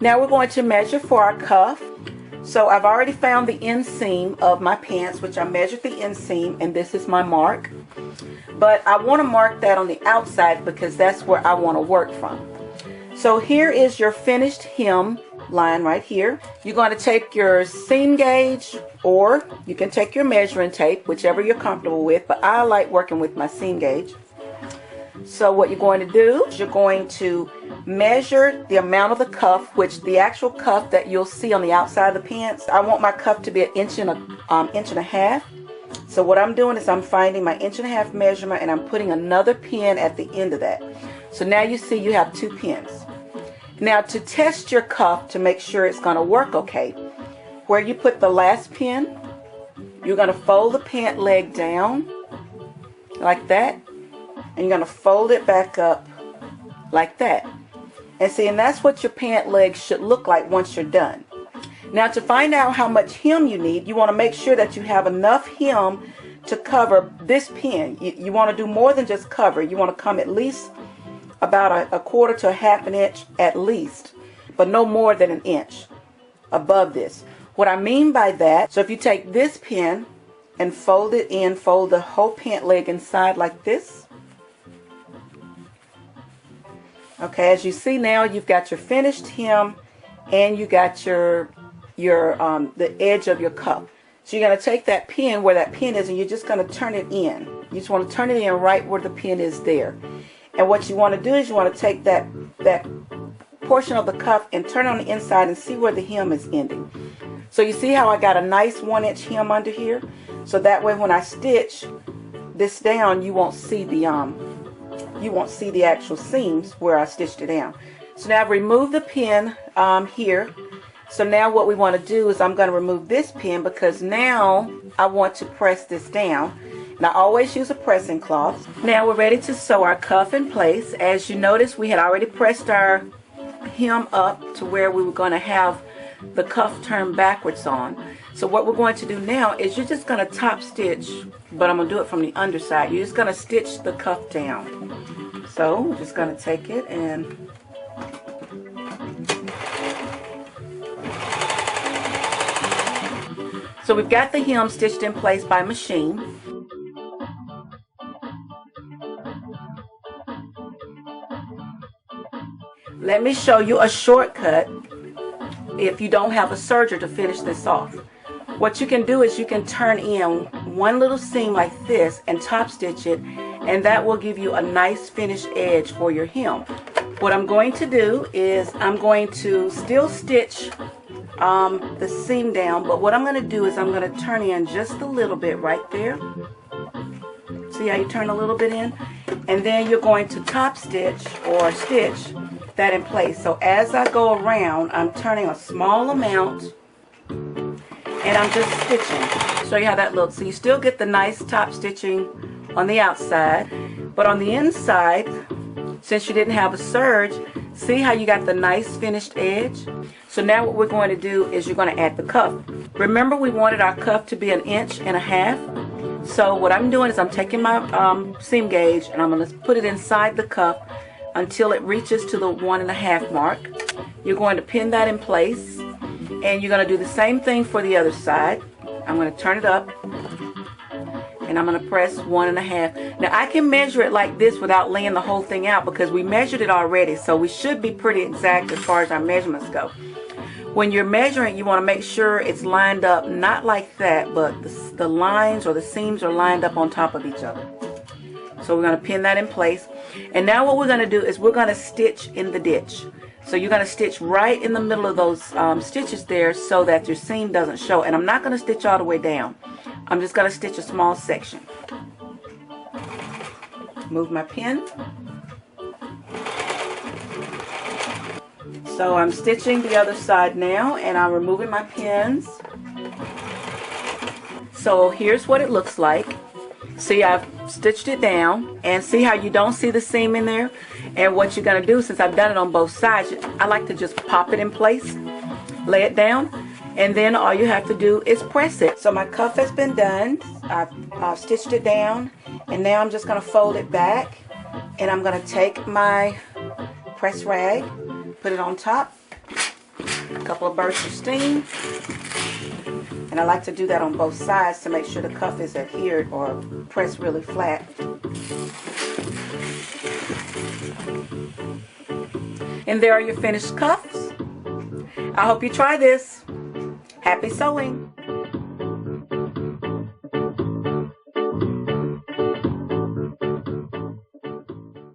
Now we're going to measure for our cuff. So I've already found the inseam of my pants, which I measured the inseam, and this is my mark. But I want to mark that on the outside because that's where I want to work from. So here is your finished hem line right here. You're going to take your seam gauge, or you can take your measuring tape, whichever you're comfortable with, but I like working with my seam gauge. So what you're going to do is you're going to measure the amount of the cuff, which the actual cuff that you'll see on the outside of the pants, I want my cuff to be an inch and a half. So what I'm doing is I'm finding my 1.5 inch measurement, and I'm putting another pin at the end of that. So now you see you have 2 pins. Now to test your cuff to make sure it's going to work okay, where you put the last pin, you're going to fold the pant leg down like that, and you're going to fold it back up like that. And see, and that's what your pant leg should look like once you're done. Now to find out how much hem you need, you want to make sure that you have enough hem to cover this pin. You want to do more than just cover. You want to come at least about a 1/4 to 1/2 inch at least, but no more than 1 inch above this. What I mean by that, so if you take this pin and fold it in, fold the whole pant leg inside like this. Okay, as you see now, you've got your finished hem and you got the edge of your cuff. So you're going to take that pin where that pin is, and you're just going to turn it in. You just want to turn it in right where the pin is there. And what you want to do is you want to take that portion of the cuff and turn it on the inside and see where the hem is ending. So you see how I got a nice 1 inch hem under here? So that way when I stitch this down, you won't see the actual seams where I stitched it down. So now I've removed the pin here. So now what we want to do is I'm going to remove this pin because now I want to press this down. And I always use a pressing cloth. Now we're ready to sew our cuff in place. As you notice, we had already pressed our hem up to where we were going to have the cuff turned backwards on. So what we're going to do now is you're just going to top stitch, but I'm going to do it from the underside. You're just going to stitch the cuff down. So we're just going to take it and so we've got the hem stitched in place by machine. Let me show you a shortcut if you don't have a serger to finish this off. What you can do is you can turn in one little seam like this and top stitch it, and that will give you a nice finished edge for your hem. What I'm going to do is I'm going to still stitch the seam down, but what I'm going to do is I'm going to turn in just a little bit right there. See how you turn a little bit in? And then you're going to top stitch or stitch that in place. So as I go around, I'm turning a small amount and I'm just stitching. Show you how that looks. So you still get the nice top stitching on the outside, but on the inside, since you didn't have a serge, see how you got the nice finished edge? So now what we're going to do is you're going to add the cuff. Remember, we wanted our cuff to be 1.5 inches. So what I'm doing is I'm taking my seam gauge and I'm going to put it inside the cuff until it reaches to the 1.5 mark. You're going to pin that in place, and you're going to do the same thing for the other side. I'm going to turn it up and I'm going to press 1.5. Now I can measure it like this without laying the whole thing out because we measured it already, so we should be pretty exact as far as our measurements go. When you're measuring, you want to make sure it's lined up, not like that, but the lines or the seams are lined up on top of each other. So we're going to pin that in place. And now what we're going to do is we're going to stitch in the ditch. So you're going to stitch right in the middle of those stitches there so that your seam doesn't show. And I'm not going to stitch all the way down. I'm just going to stitch a small section. Move my pin. So I'm stitching the other side now, and I'm removing my pins. So here's what it looks like. See, I've stitched it down, and see how you don't see the seam in there? And what you're going to do, since I've done it on both sides, I like to just pop it in place, lay it down, and then all you have to do is press it. So my cuff has been done. I've stitched it down, and now I'm just going to fold it back, and I'm going to take my press rag, put it on top, A couple of bursts of steam. And I like to do that on both sides to make sure the cuff is adhered or pressed really flat. And there are your finished cuffs. I hope you try this. Happy sewing!